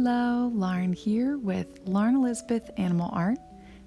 Hello, Lauren here with Lauren Elizabeth Animal Art,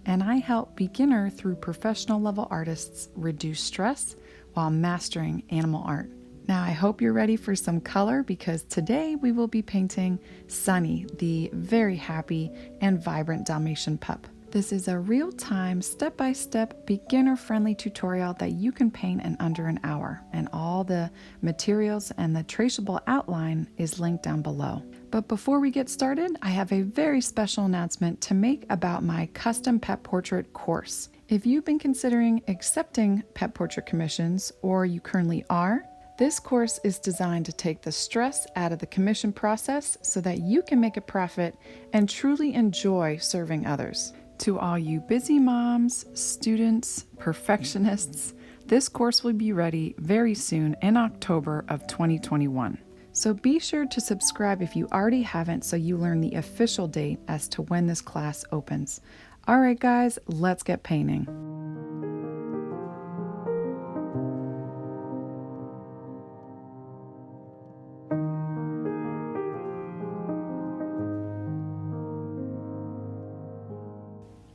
and I help beginner through professional level artists reduce stress while mastering animal art. Now I hope you're ready for some color because today we will be painting Sunny, the very happy and vibrant Dalmatian pup. This is a real-time, step-by-step, beginner-friendly tutorial that you can paint in under an hour, and all the materials and the traceable outline is linked down below. But before we get started, I have a very special announcement to make about my custom pet portrait course. If you've been considering accepting pet portrait commissions, or you currently are, this course is designed to take the stress out of the commission process so that you can make a profit and truly enjoy serving others. To all you busy moms, students, perfectionists, this course will be ready very soon in October of 2021. So be sure to subscribe if you already haven't so you learn the official date as to when this class opens. All right, guys, let's get painting.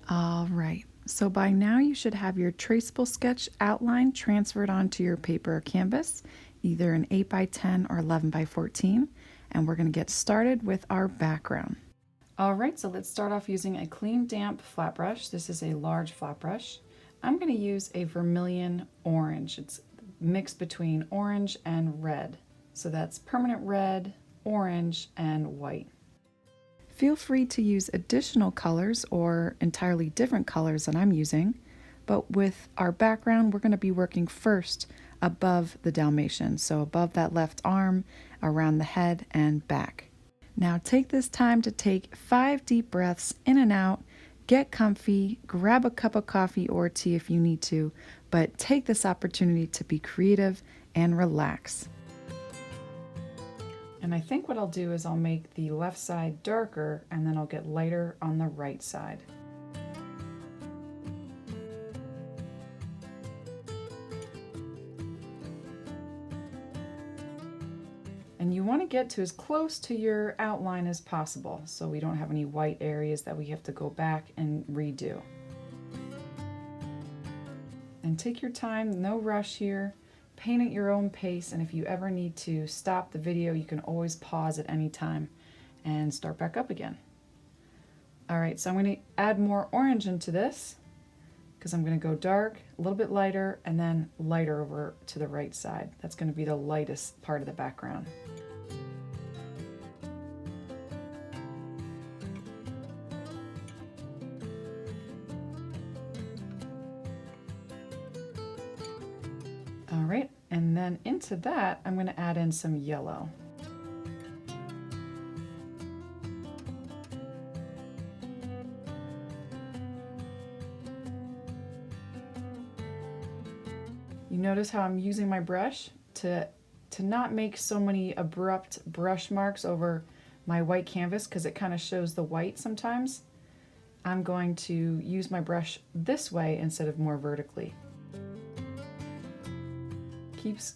All right, so by now you should have your traceable sketch outline transferred onto your paper or canvas, either an 8x10 or 11x14, and we're going to get started with our background. All right, so let's start off using a clean, damp flat brush. This is a large flat brush. I'm going to use a vermilion orange. It's mixed between orange and red. So that's permanent red, orange, and white. Feel free to use additional colors or entirely different colors than I'm using, but with our background, we're going to be working first above the Dalmatian, so above that left arm, around the head and back. Now take this time to take 5 deep breaths in and out, get comfy, grab a cup of coffee or tea if you need to, but take this opportunity to be creative and relax. And I think what I'll do is I'll make the left side darker and then I'll get lighter on the right side. And you want to get to as close to your outline as possible so we don't have any white areas that we have to go back and redo. And take your time, no rush here. Paint at your own pace, and if you ever need to stop the video, you can always pause at any time and start back up again. All right, so I'm going to add more orange into this because I'm going to go dark, a little bit lighter, and then lighter over to the right side. That's going to be the lightest part of the background. All right, and then into that, I'm going to add in some yellow. You notice how I'm using my brush to not make so many abrupt brush marks over my white canvas because it kind of shows the white sometimes. I'm going to use my brush this way instead of more vertically.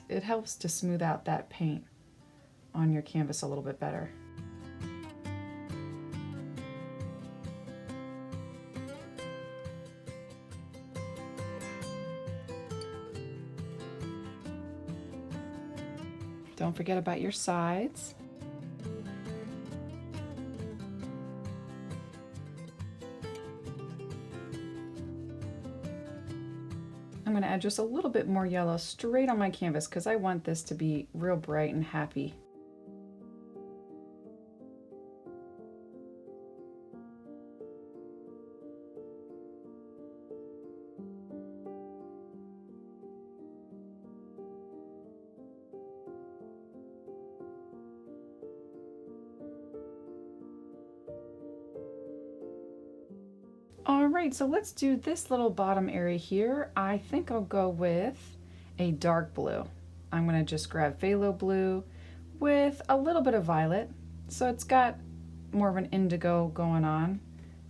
It helps to smooth out that paint on your canvas a little bit better. Don't forget about your sides. I'm going to add just a little bit more yellow straight on my canvas because I want this to be real bright and happy. All right, so let's do this little bottom area here. I think I'll go with a dark blue. I'm going to just grab phthalo blue with a little bit of violet. So it's got more of an indigo going on,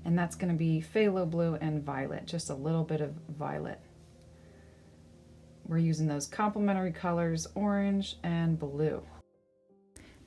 and that's going to be phthalo blue and violet, just a little bit of violet. We're using those complementary colors, orange and blue.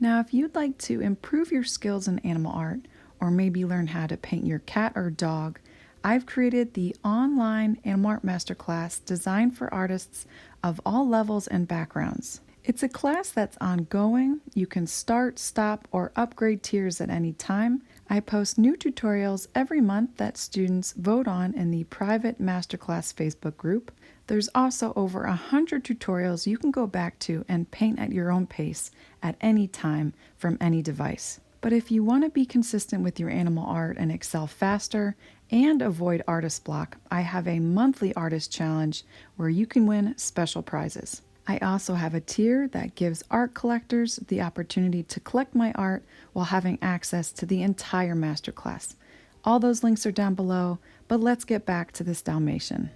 Now, if you'd like to improve your skills in animal art, or maybe learn how to paint your cat or dog, I've created the online Animal Art Masterclass designed for artists of all levels and backgrounds. It's a class that's ongoing. You can start, stop, or upgrade tiers at any time. I post new tutorials every month that students vote on in the private Masterclass Facebook group. There's also over 100 tutorials you can go back to and paint at your own pace at any time from any device. But if you want to be consistent with your animal art and excel faster and avoid artist block, I have a monthly artist challenge where you can win special prizes. I also have a tier that gives art collectors the opportunity to collect my art while having access to the entire masterclass. All those links are down below, but let's get back to this Dalmatian.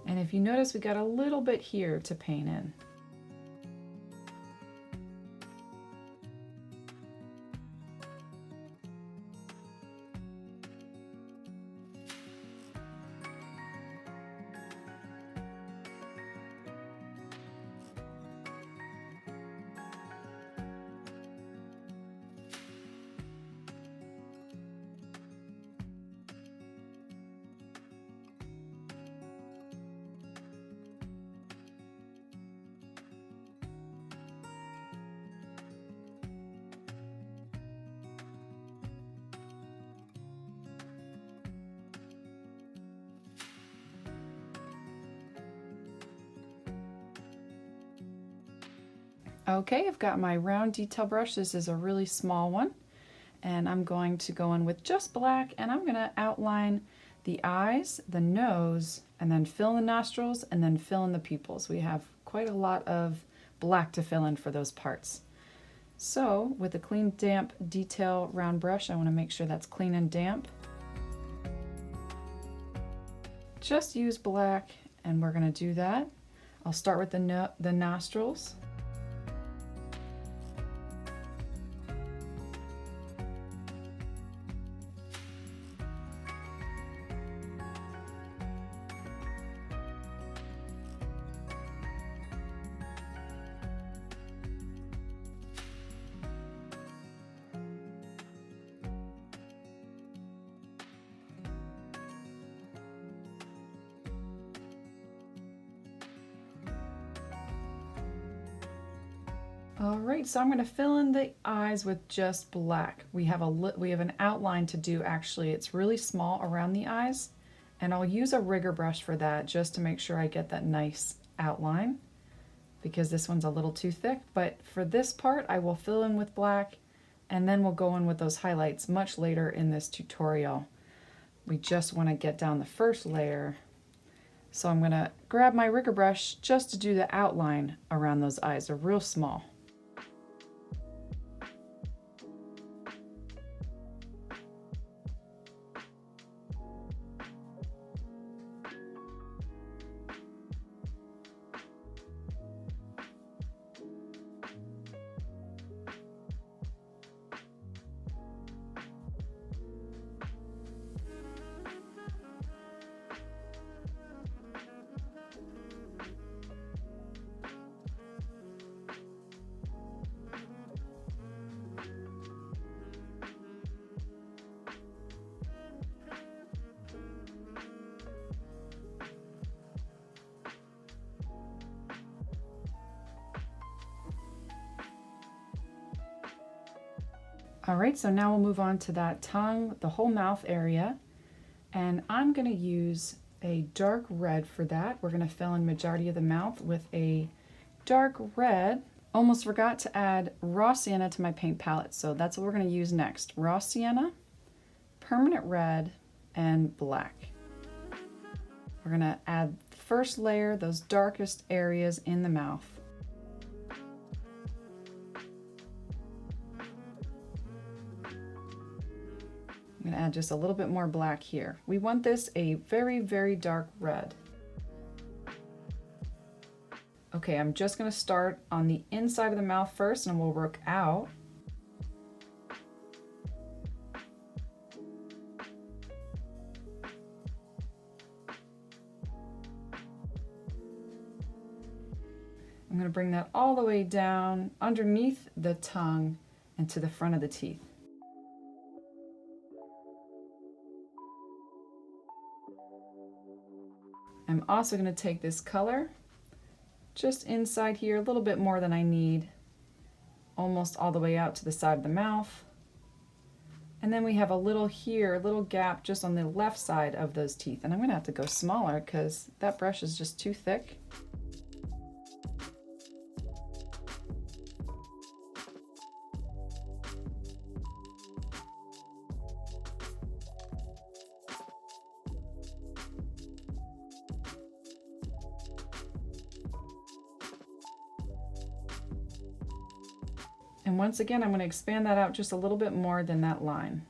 And if you notice, we got a little bit here to paint in. Okay, I've got my round detail brush. This is a really small one, and I'm going to go in with just black, and I'm going to outline the eyes, the nose, and then fill in the nostrils, and then fill in the pupils. We have quite a lot of black to fill in for those parts. So with a clean, damp detail round brush, I want to make sure that's clean and damp. Just use black, and we're going to do that. I'll start with the nostrils. All right, so I'm going to fill in the eyes with just black. We have an outline to do actually. It's really small around the eyes, and I'll use a rigger brush for that just to make sure I get that nice outline because this one's a little too thick. But for this part, I will fill in with black, and then we'll go in with those highlights much later in this tutorial. We just want to get down the first layer. So I'm going to grab my rigger brush just to do the outline around those eyes. They're real small. All right, so now we'll move on to that tongue, the whole mouth area. And I'm going to use a dark red for that. We're going to fill in majority of the mouth with a dark red. Almost forgot to add raw sienna to my paint palette, so that's what we're going to use next. Raw sienna, permanent red, and black. We're going to add the first layer, those darkest areas in the mouth. I'm going to add just a little bit more black here. We want this a very, very dark red. Okay, I'm just going to start on the inside of the mouth first and we'll work out. I'm going to bring that all the way down underneath the tongue and to the front of the teeth. I'm also going to take this color just inside here, a little bit more than I need, almost all the way out to the side of the mouth. And then we have a little here, a little gap just on the left side of those teeth. And I'm going to have to go smaller because that brush is just too thick. And once again, I'm going to expand that out just a little bit more than that line.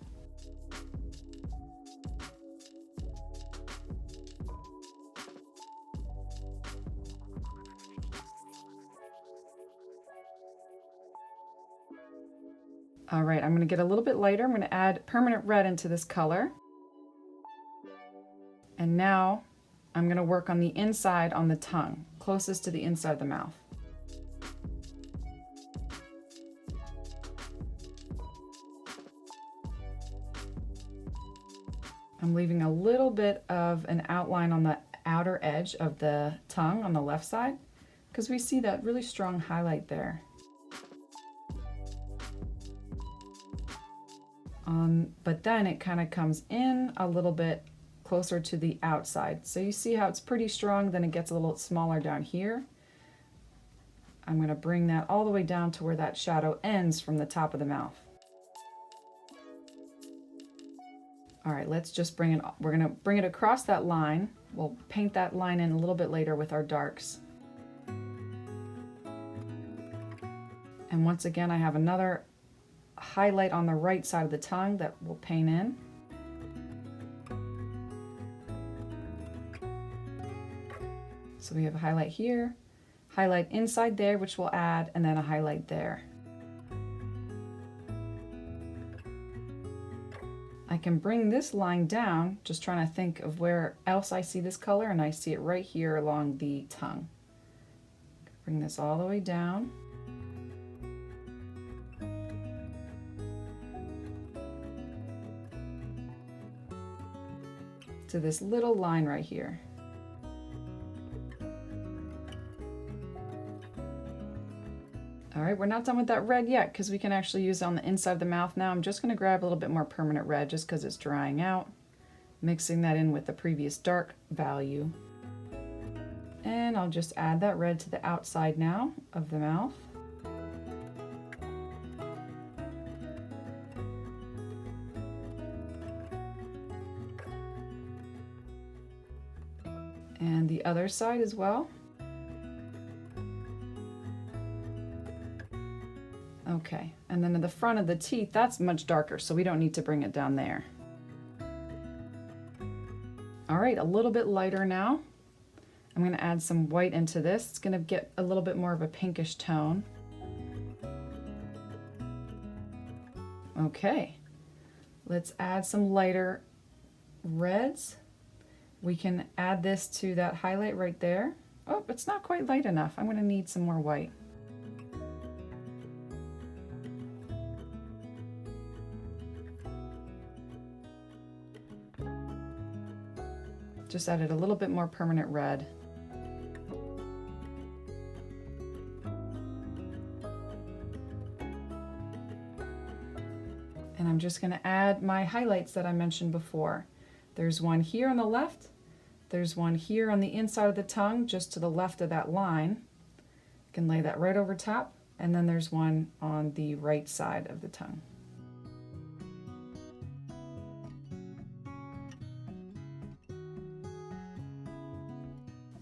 All right, I'm going to get a little bit lighter. I'm going to add permanent red into this color. And now I'm going to work on the inside on the tongue, closest to the inside of the mouth. I'm leaving a little bit of an outline on the outer edge of the tongue on the left side because we see that really strong highlight there. But then it kind of comes in a little bit closer to the outside. So you see how it's pretty strong, then it gets a little smaller down here. I'm going to bring that all the way down to where that shadow ends from the top of the mouth. All right, let's just bring it, we're going to bring it across that line. We'll paint that line in a little bit later with our darks. And once again, I have another highlight on the right side of the tongue that we'll paint in. So we have a highlight here, highlight inside there, which we'll add, and then a highlight there. I can bring this line down, just trying to think of where else I see this color, and I see it right here along the tongue. Bring this all the way down. To this little line right here. All right, we're not done with that red yet because we can actually use it on the inside of the mouth now. I'm just going to grab a little bit more permanent red just because it's drying out, mixing that in with the previous dark value. And I'll just add that red to the outside now of the mouth. And the other side as well. Okay, and then in the front of the teeth, that's much darker, so we don't need to bring it down there. All right, a little bit lighter now. I'm going to add some white into this. It's going to get a little bit more of a pinkish tone. Okay, let's add some lighter reds. We can add this to that highlight right there. Oh, it's not quite light enough. I'm going to need some more white. Just added a little bit more permanent red. And I'm just going to add my highlights that I mentioned before. There's one here on the left. There's one here on the inside of the tongue, just to the left of that line. I can lay that right over top. And then there's one on the right side of the tongue.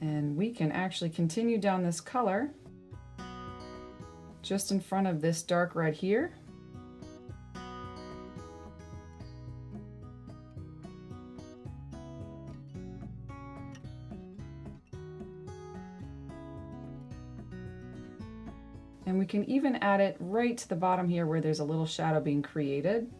And we can actually continue down this color just in front of this dark red here. And we can even add it right to the bottom here where there's a little shadow being created.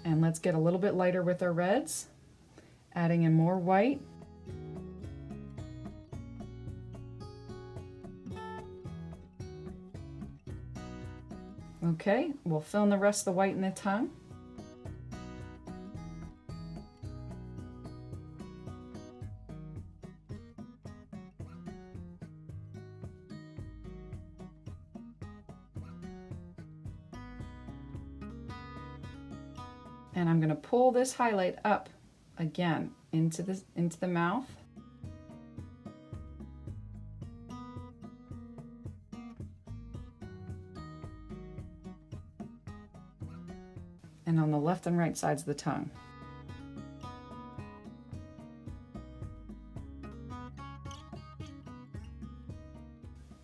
And let's get a little bit lighter with our reds, adding in more white. Okay, we'll fill in the rest of the white in the tongue. And I'm going to pull this highlight up again into the mouth. And on the left and right sides of the tongue.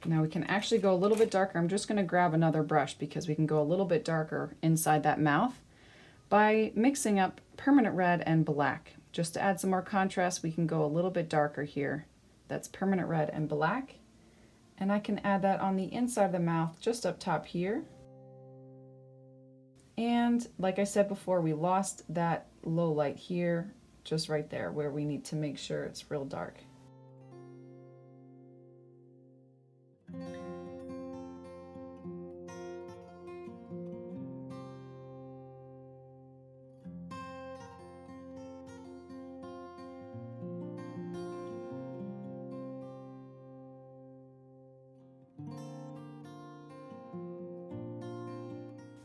Now we can actually go a little bit darker. I'm just going to grab another brush because we can go a little bit darker inside that mouth by mixing up permanent red and black. Just to add some more contrast, we can go a little bit darker here. That's permanent red and black. And I can add that on the inside of the mouth, just up top here. And like I said before, we lost that low light here, just right there where we need to make sure it's real dark.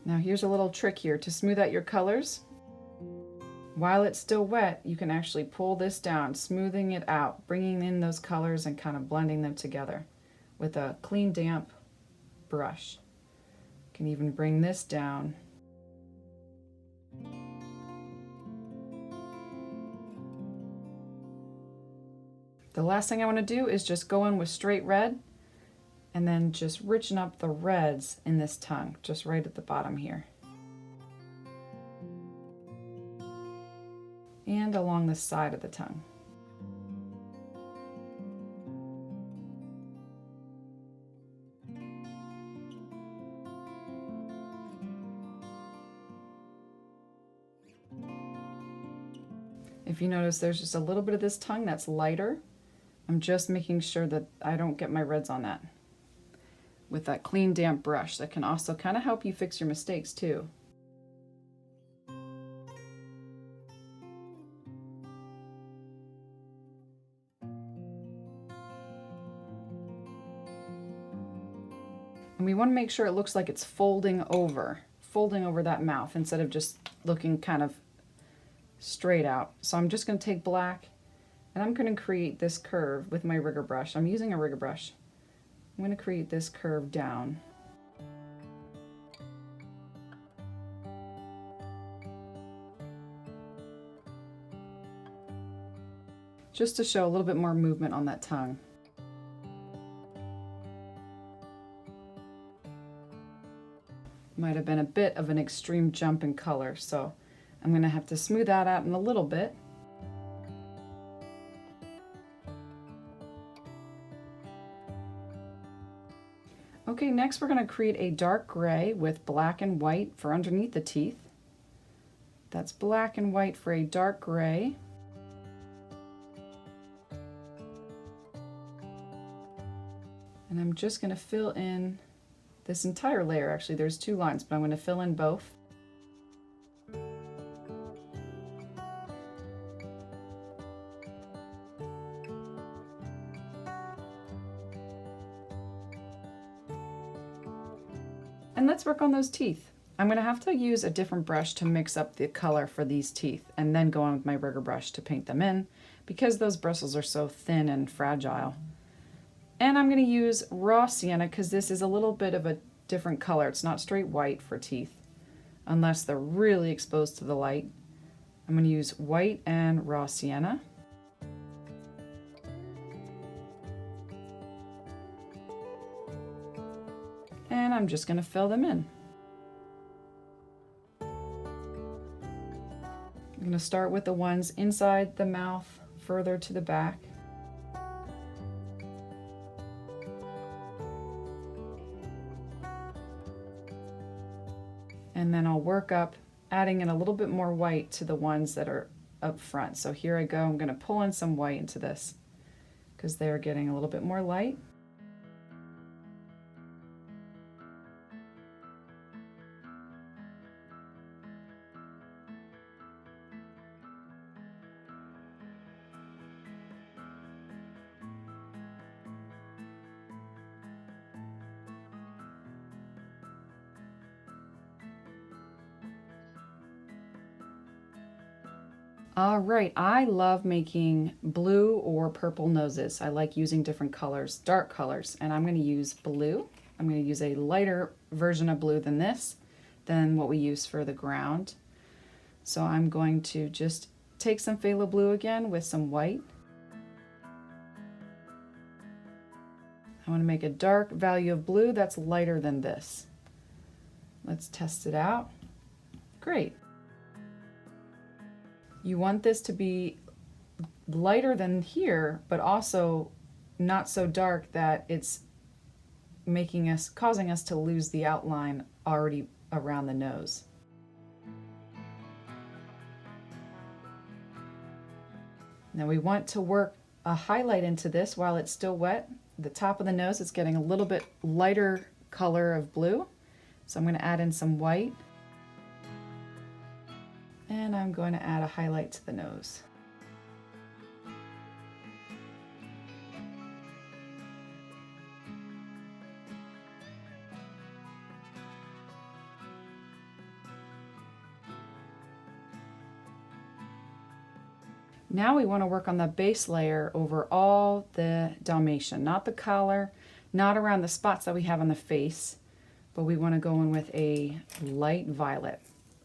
Now here's a little trick here to smooth out your colors. While it's still wet, you can actually pull this down, smoothing it out, bringing in those colors and kind of blending them together with a clean, damp brush. You can even bring this down. The last thing I want to do is just go in with straight red and then just richen up the reds in this tongue, just right at the bottom here. And along the side of the tongue. If you notice, there's just a little bit of this tongue that's lighter. I'm just making sure that I don't get my reds on that with that clean, damp brush. That can also kind of help you fix your mistakes too. And we want to make sure it looks like it's folding over that mouth instead of just looking kind of straight out. So I'm just going to take black and I'm going to create this curve with my rigger brush. I'm using a rigger brush. I'm going to create this curve down. Just to show a little bit more movement on that tongue. Might have been a bit of an extreme jump in color, so I'm going to have to smooth that out in a little bit. Okay, next we're going to create a dark gray with black and white for underneath the teeth. That's black and white for a dark gray. And I'm just going to fill in this entire layer. Actually, there's two lines, but I'm going to fill in both. And let's work on those teeth. I'm going to have to use a different brush to mix up the color for these teeth and then go on with my rigger brush to paint them in, because those bristles are so thin and fragile. And I'm going to use raw sienna because this is a little bit of a different color. It's not straight white for teeth unless they're really exposed to the light. I'm going to use white and raw sienna. And I'm just going to fill them in. I'm going to start with the ones inside the mouth, further to the back. And then I'll work up, adding in a little bit more white to the ones that are up front. So here I go, I'm going to pull in some white into this because they're getting a little bit more light. All right, I love making blue or purple noses. I like using different colors, dark colors, and I'm going to use blue. I'm going to use a lighter version of blue than what we use for the ground. So I'm going to just take some phthalo blue again with some white. I want to make a dark value of blue that's lighter than this. Let's test it out. Great. You want this to be lighter than here, but also not so dark that it's causing us to lose the outline already around the nose. Now we want to work a highlight into this while it's still wet. The top of the nose is getting a little bit lighter color of blue, so I'm going to add in some white. And I'm going to add a highlight to the nose. Now we want to work on the base layer over all the Dalmatian, not the collar, not around the spots that we have on the face, but we want to go in with a light violet.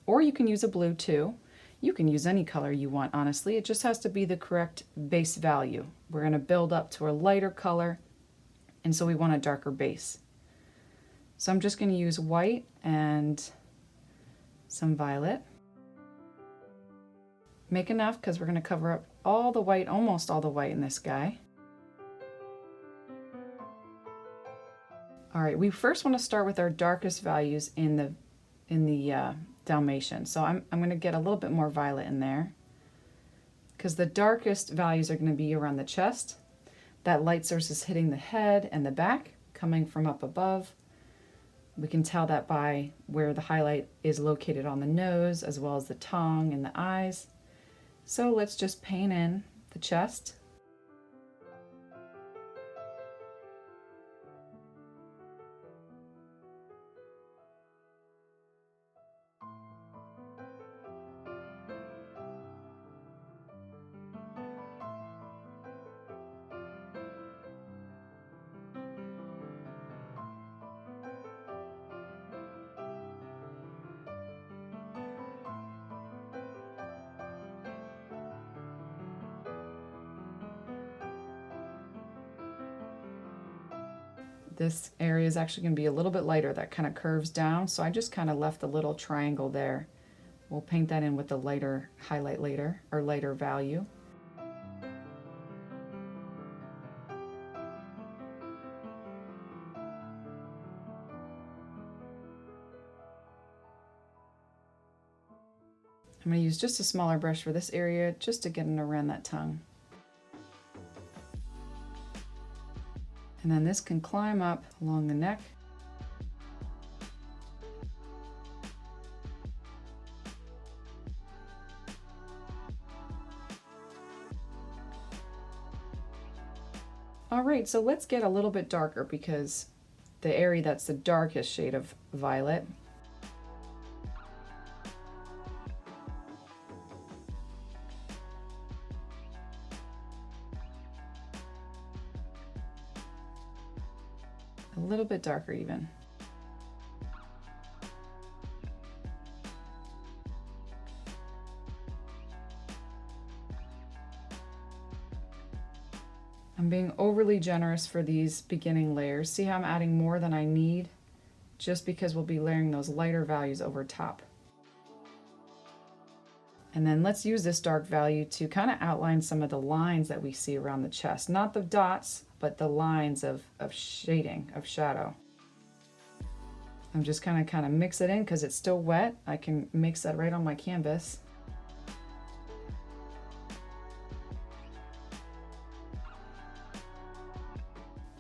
Or you can use a blue too. You can use any color you want, honestly. It just has to be the correct base value. We're going to build up to a lighter color, and so we want a darker base. So I'm just going to use white and some violet. Make enough because we're going to cover up all the white, almost all the white in this guy. All right, we first want to start with our darkest values in the Dalmatian. So I'm going to get a little bit more violet in there because the darkest values are going to be around the chest. That light source is hitting the head and the back, coming from up above. We can tell that by where the highlight is located on the nose, as well as the tongue and the eyes. So let's just paint in the chest. This area is actually going to be a little bit lighter, that kind of curves down, so I just kind of left a little triangle there. We'll paint that in with the lighter highlight later, or lighter value. I'm going to use just a smaller brush for this area, just to get in around that tongue. And then this can climb up along the neck. All right, so let's get a little bit darker because the area that's the darkest shade of violet. A little bit darker even. I'm being overly generous for these beginning layers. See how I'm adding more than I need just because we'll be layering those lighter values over top. And then let's use this dark value to kind of outline some of the lines that we see around the chest. Not the dots, but the lines of shading, of shadow. I'm just kind of mix it in because it's still wet. I can mix that right on my canvas.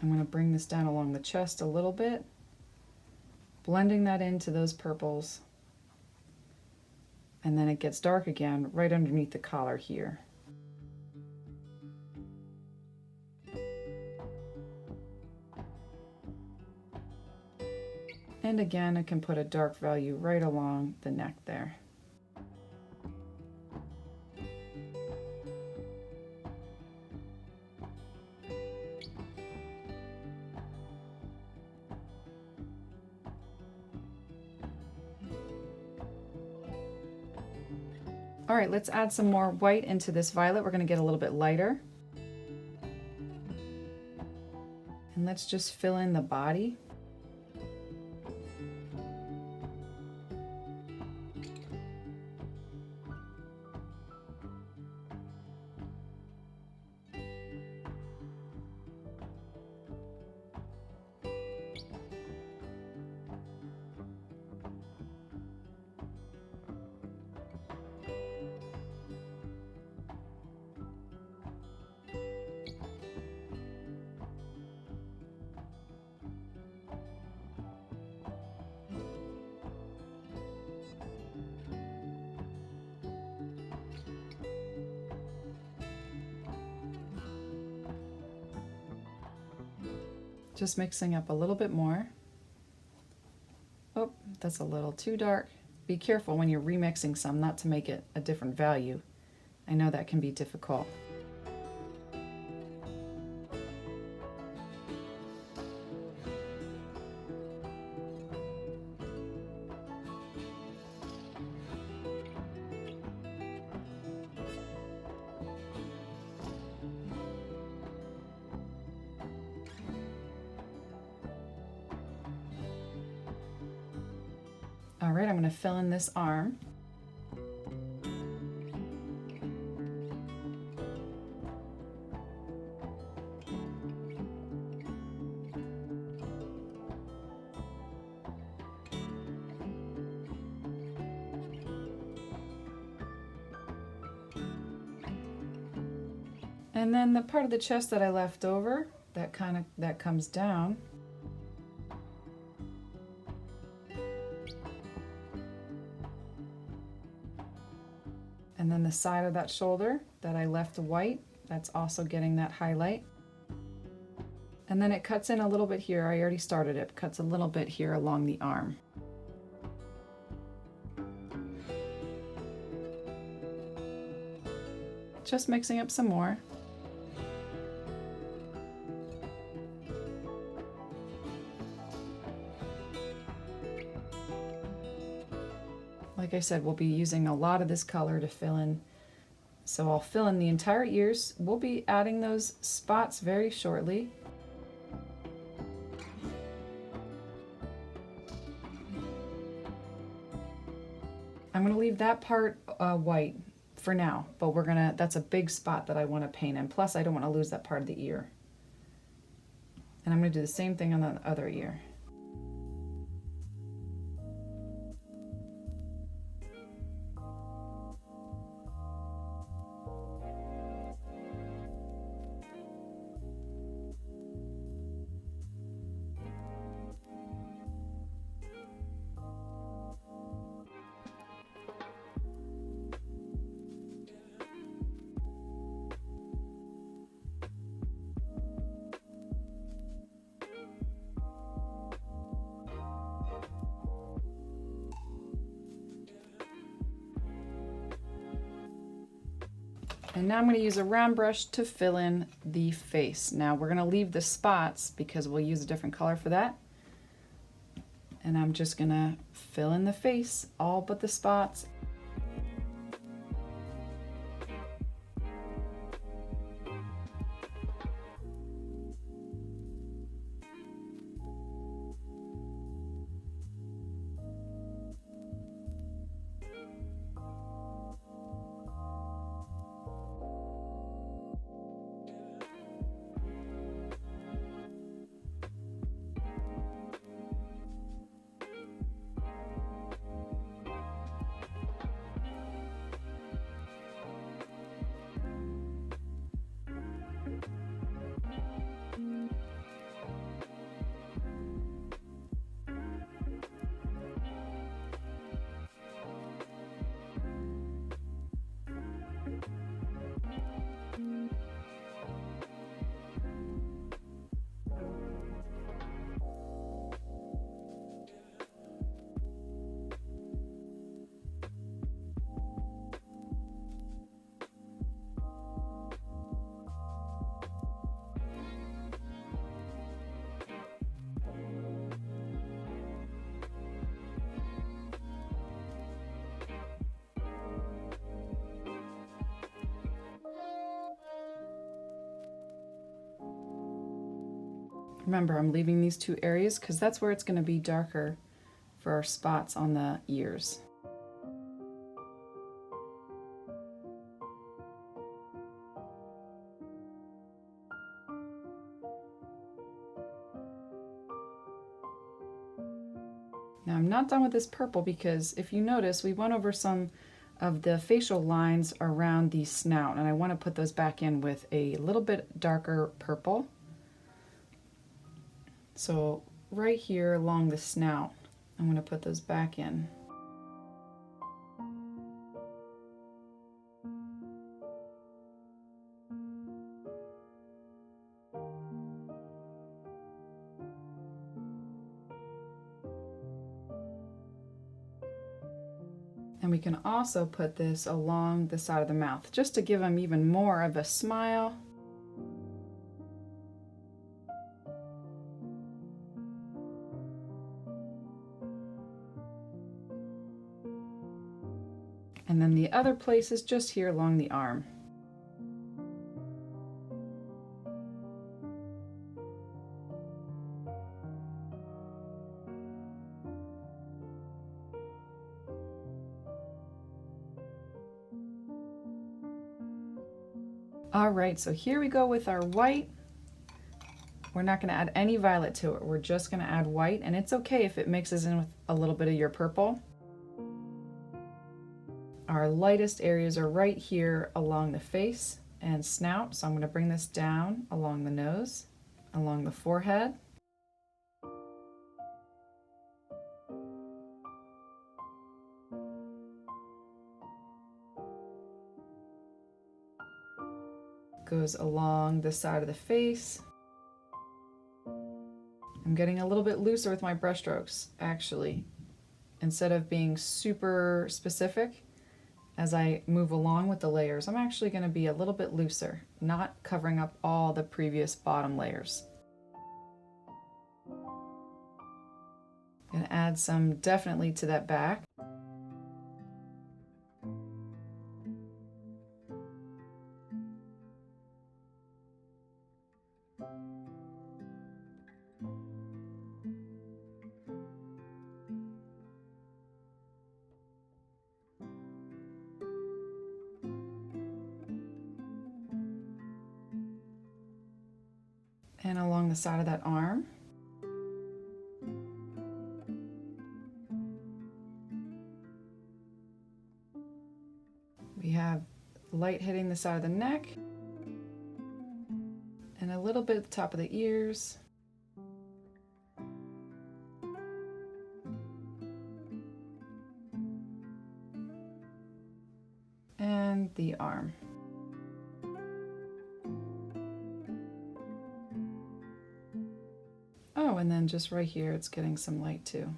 I'm going to bring this down along the chest a little bit, blending that into those purples. And then it gets dark again right underneath the collar here. And again, I can put a dark value right along the neck there. All right, let's add some more white into this violet. We're going to get a little bit lighter. And let's just fill in the body. Just mixing up a little bit more. Oh, that's a little too dark. Be careful when you're remixing some not to make it a different value. I know that can be difficult. All right, I'm going to fill in this arm. And then the part of the chest that I left over, that comes down. And then the side of that shoulder that I left white, that's also getting that highlight. And then it cuts in a little bit here. I already started it. Cuts a little bit here along the arm. Just mixing up some more. Like I said, we'll be using a lot of this color to fill in. So I'll fill in the entire ears. We'll be adding those spots very shortly. I'm going to leave that part white for now, but that's a big spot that I want to paint in. Plus I don't want to lose that part of the ear. And I'm going to do the same thing on the other ear. And now I'm going to use a round brush to fill in the face. Now we're going to leave the spots because we'll use a different color for that. And I'm just going to fill in the face, all but the spots. Remember, I'm leaving these two areas because that's where it's going to be darker for our spots on the ears. Now I'm not done with this purple because if you notice, we went over some of the facial lines around the snout, and I want to put those back in with a little bit darker purple. So right here along the snout, I'm going to put those back in. And we can also put this along the side of the mouth just to give them even more of a smile. And then the other place is just here along the arm. All right, so here we go with our white. We're not going to add any violet to it. We're just going to add white, and it's okay if it mixes in with a little bit of your purple. Our lightest areas are right here along the face and snout, so I'm going to bring this down along the nose, along the forehead. Goes along the side of the face. I'm getting a little bit looser with my brush strokes, actually. Instead of being super specific, as I move along with the layers, I'm actually going to be a little bit looser, not covering up all the previous bottom layers. I'm going to add some definitely to that back. And along the side of that arm. We have light hitting the side of the neck and a little bit at the top of the ears. And the arm. Oh, and then just right here, it's getting some light too.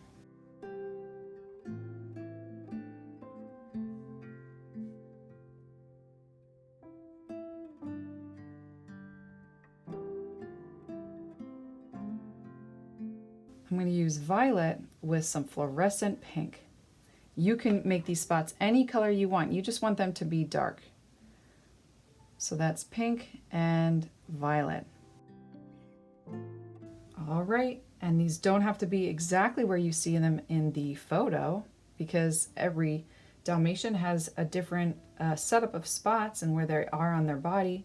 I'm going to use violet with some fluorescent pink. You can make these spots any color you want. You just want them to be dark. So that's pink and violet. All right, and these don't have to be exactly where you see them in the photo, because every Dalmatian has a different setup of spots and where they are on their body.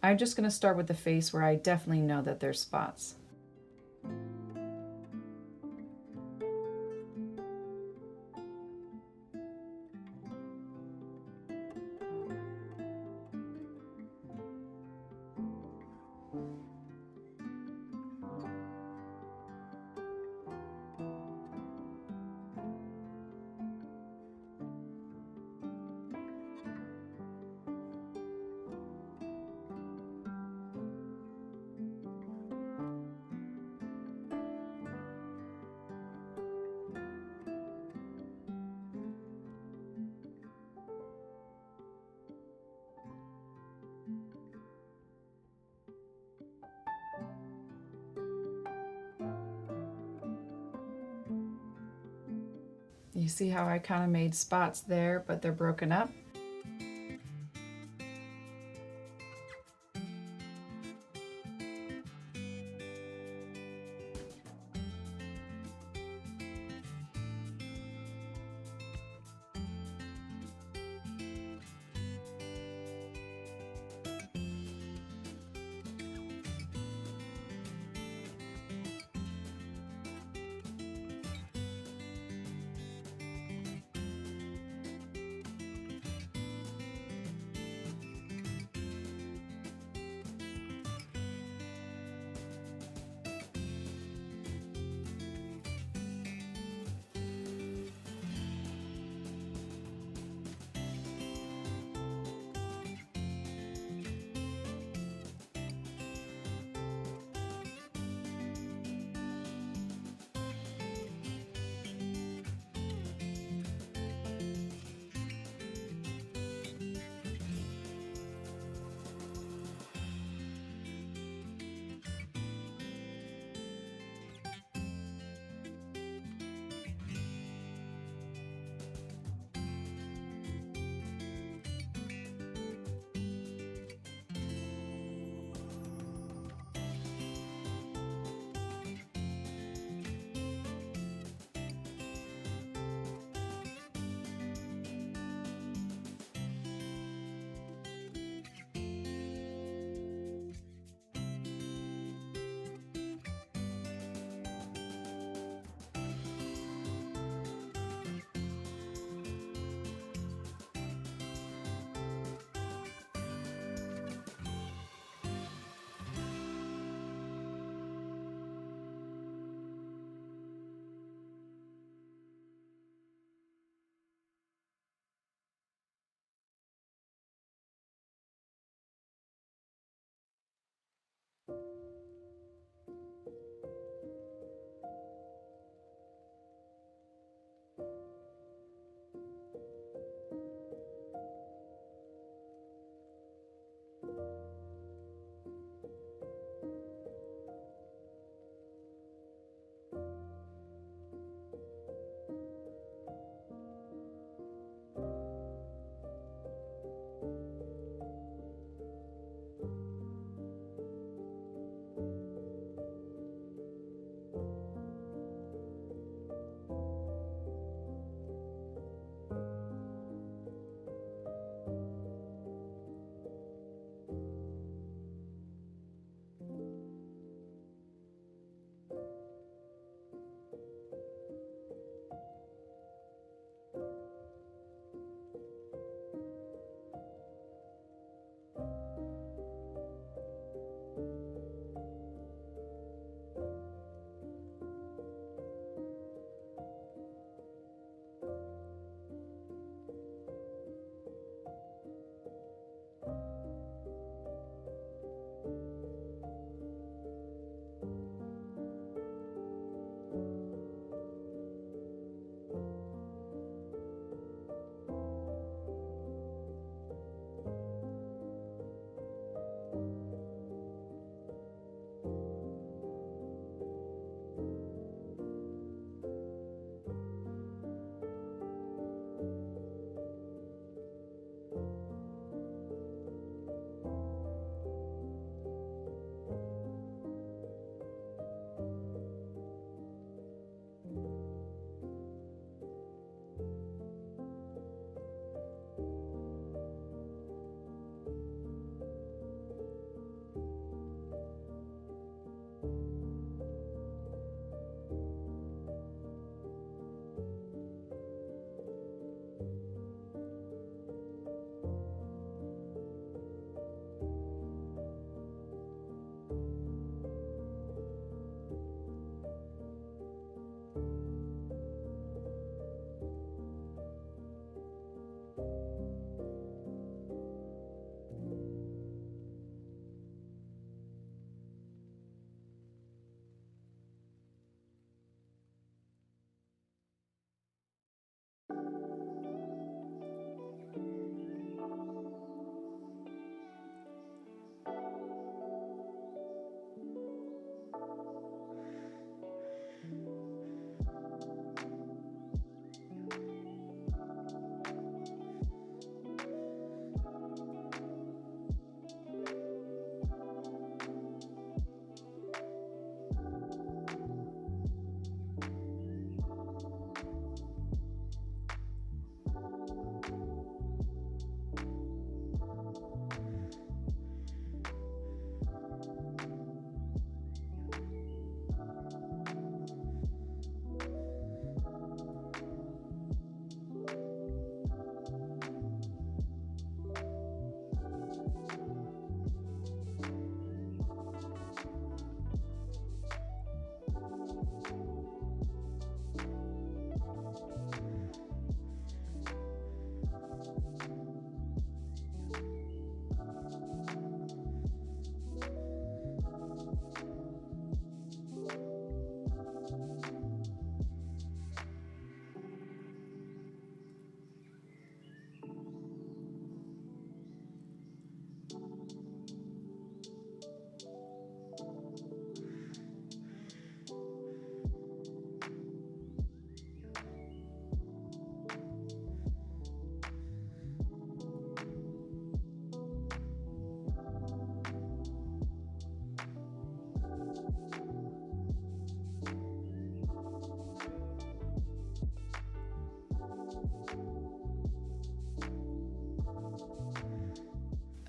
I'm just going to start with the face where I definitely know that there's spots. You see how I kind of made spots there, but they're broken up?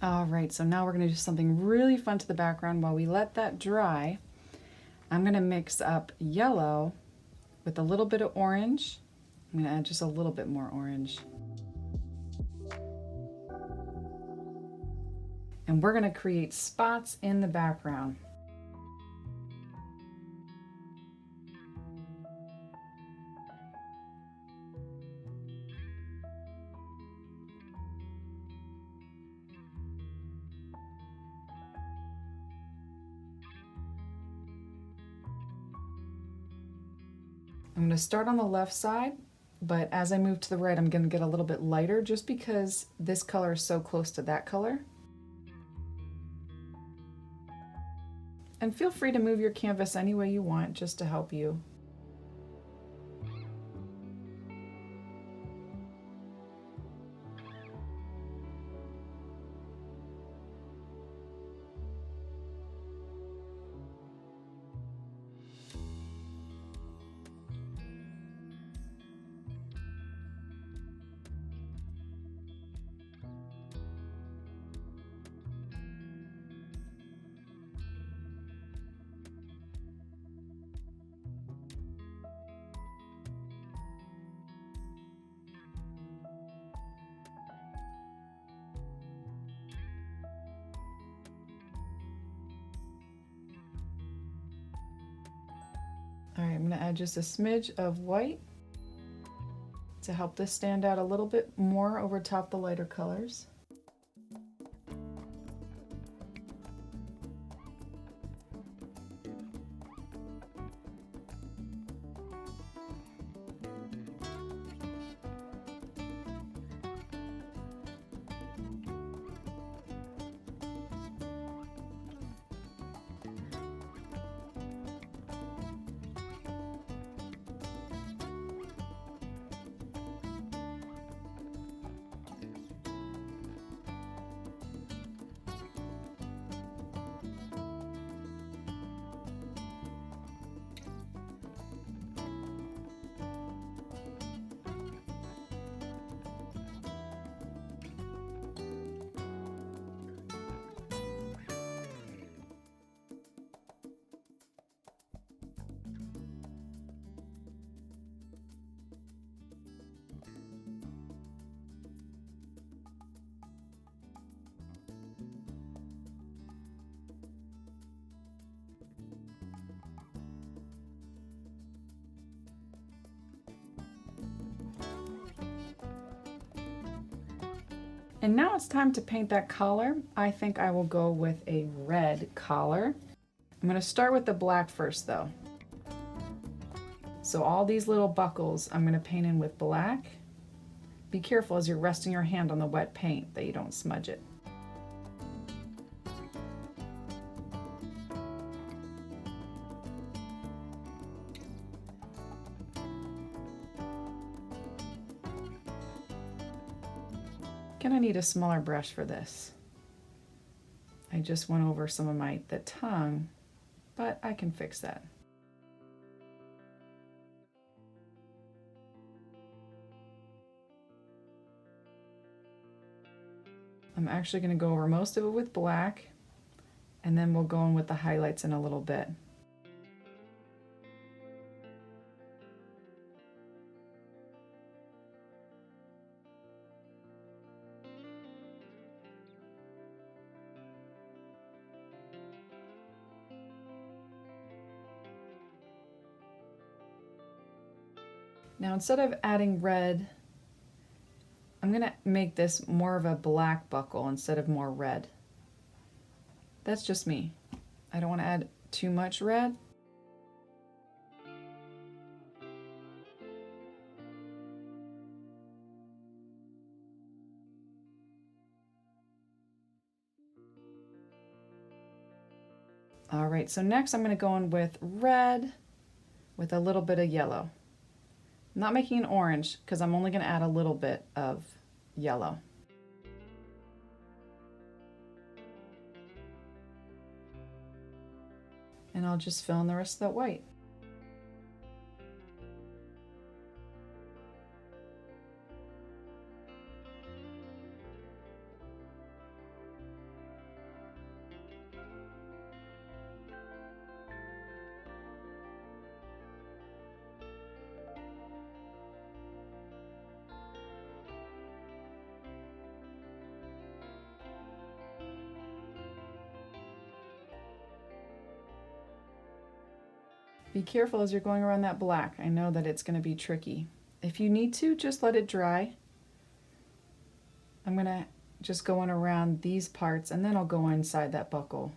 All right, so now we're going to do something really fun to the background. While we let that dry, I'm going to mix up yellow with a little bit of orange. I'm going to add just a little bit more orange. And we're going to create spots in the background. I'm going to start on the left side, but as I move to the right, I'm going to get a little bit lighter just because this color is so close to that color. And feel free to move your canvas any way you want just to help you. All right, I'm going to add just a smidge of white to help this stand out a little bit more over top the lighter colors. And now it's time to paint that collar. I think I will go with a red collar. I'm going to start with the black first though. So all these little buckles I'm going to paint in with black. Be careful as you're resting your hand on the wet paint that you don't smudge it. Gonna need a smaller brush for this. I just went over some of the tongue, but I can fix that. I'm actually going to go over most of it with black, and then we'll go in with the highlights in a little bit. Now instead of adding red, I'm going to make this more of a black buckle instead of more red. That's just me. I don't want to add too much red. All right, so next I'm going to go in with red with a little bit of yellow. I'm not making an orange because I'm only going to add a little bit of yellow. And I'll just fill in the rest of that white. Be careful as you're going around that black. I know that it's going to be tricky. If you need to, just let it dry. I'm going to just go in around these parts and then I'll go inside that buckle.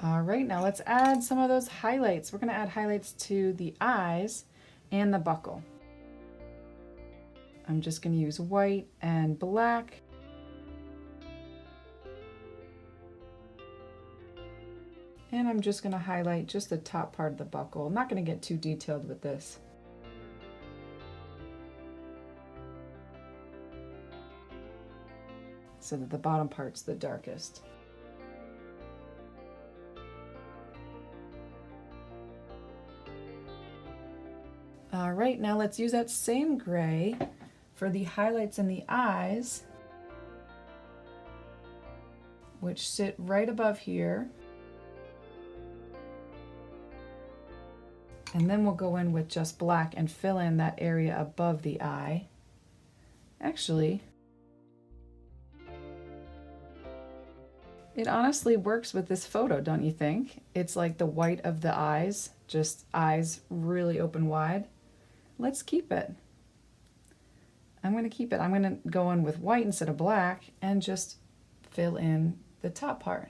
All right, now let's add some of those highlights. We're going to add highlights to the eyes and the buckle. I'm just going to use white and black. And I'm just going to highlight just the top part of the buckle. I'm not going to get too detailed with this. So that the bottom part's the darkest. All right, now let's use that same gray for the highlights in the eyes, which sit right above here. And then we'll go in with just black and fill in that area above the eye. Actually, it honestly works with this photo, don't you think? It's like the white of the eyes, just eyes really open wide. Let's keep it. I'm going to keep it. I'm going to go in with white instead of black and just fill in the top part.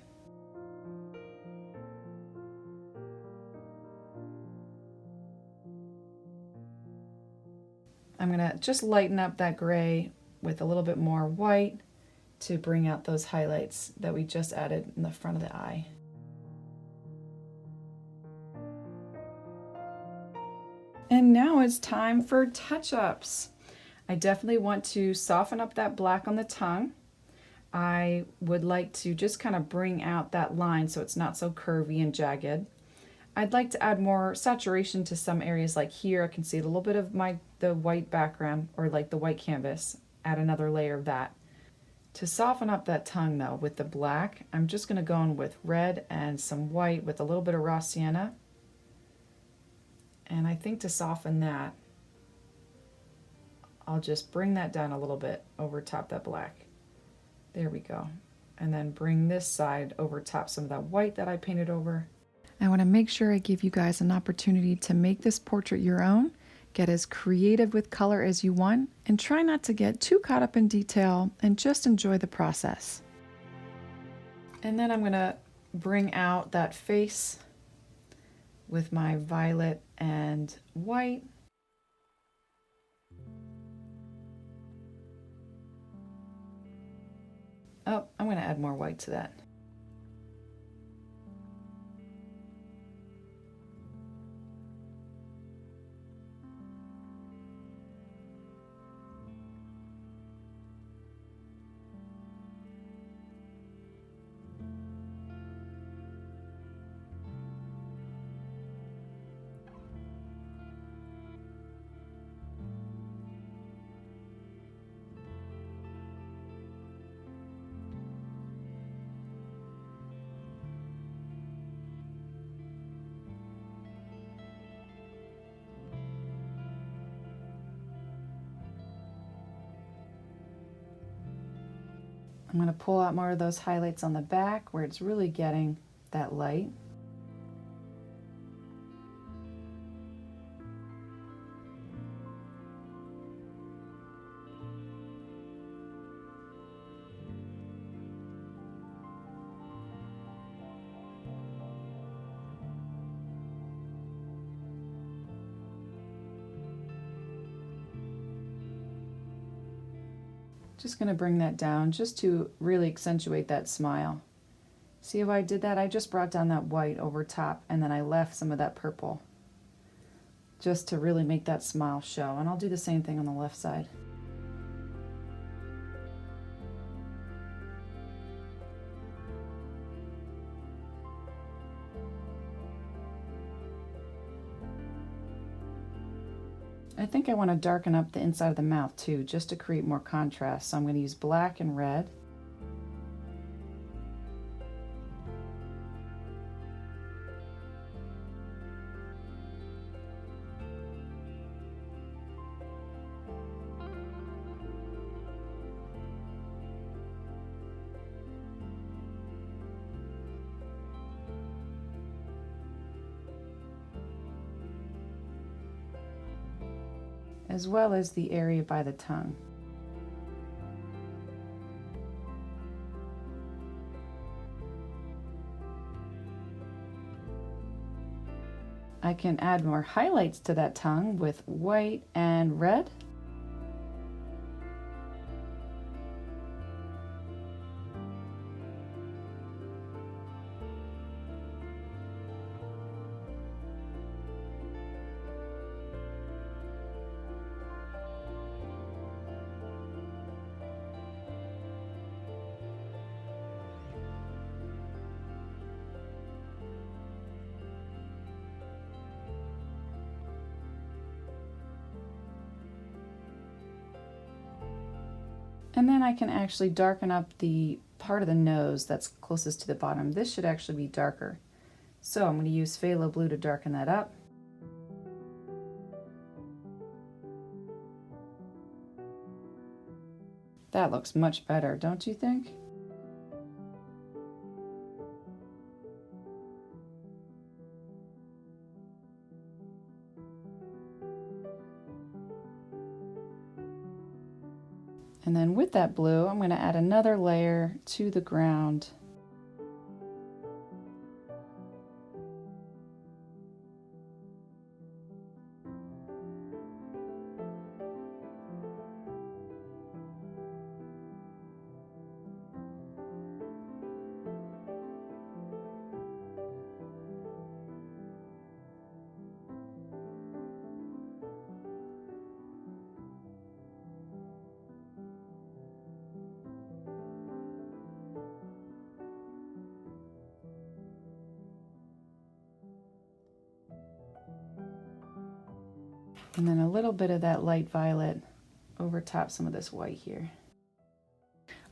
I'm going to just lighten up that gray with a little bit more white to bring out those highlights that we just added in the front of the eye. And now it's time for touch-ups. I definitely want to soften up that black on the tongue. I would like to just kind of bring out that line so it's not so curvy and jagged. I'd like to add more saturation to some areas, like here I can see a little bit of the white background, or like the white canvas. Add another layer of that. To soften up that tongue though with the black, I'm just going to go in with red and some white with a little bit of raw sienna. And I think to soften that, I'll just bring that down a little bit over top that black. There we go. And then bring this side over top some of that white that I painted over. I want to make sure I give you guys an opportunity to make this portrait your own. Get as creative with color as you want, and try not to get too caught up in detail and just enjoy the process. And then I'm going to bring out that face with my violet and white. Oh, I'm going to add more white to that. I'm going to pull out more of those highlights on the back where it's really getting that light. Just going to bring that down just to really accentuate that smile. See how I did that? I just brought down that white over top and then I left some of that purple just to really make that smile show. And I'll do the same thing on the left side. I think I want to darken up the inside of the mouth too, just to create more contrast. So I'm going to use black and red. As well as the area by the tongue. I can add more highlights to that tongue with white and red. And then I can actually darken up the part of the nose that's closest to the bottom. This should actually be darker. So I'm going to use Phthalo Blue to darken that up. That looks much better, don't you think? And then with that blue, I'm going to add another layer to the ground. And then a little bit of that light violet over top some of this white here.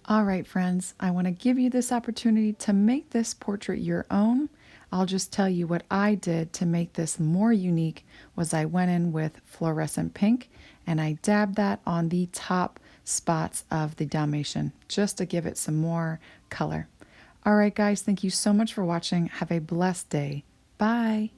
All right, friends, I want to give you this opportunity to make this portrait your own. I'll just tell you what I did to make this more unique was I went in with Fluorescent Pink and I dabbed that on the top spots of the Dalmatian just to give it some more color. All right, guys, thank you so much for watching. Have a blessed day. Bye.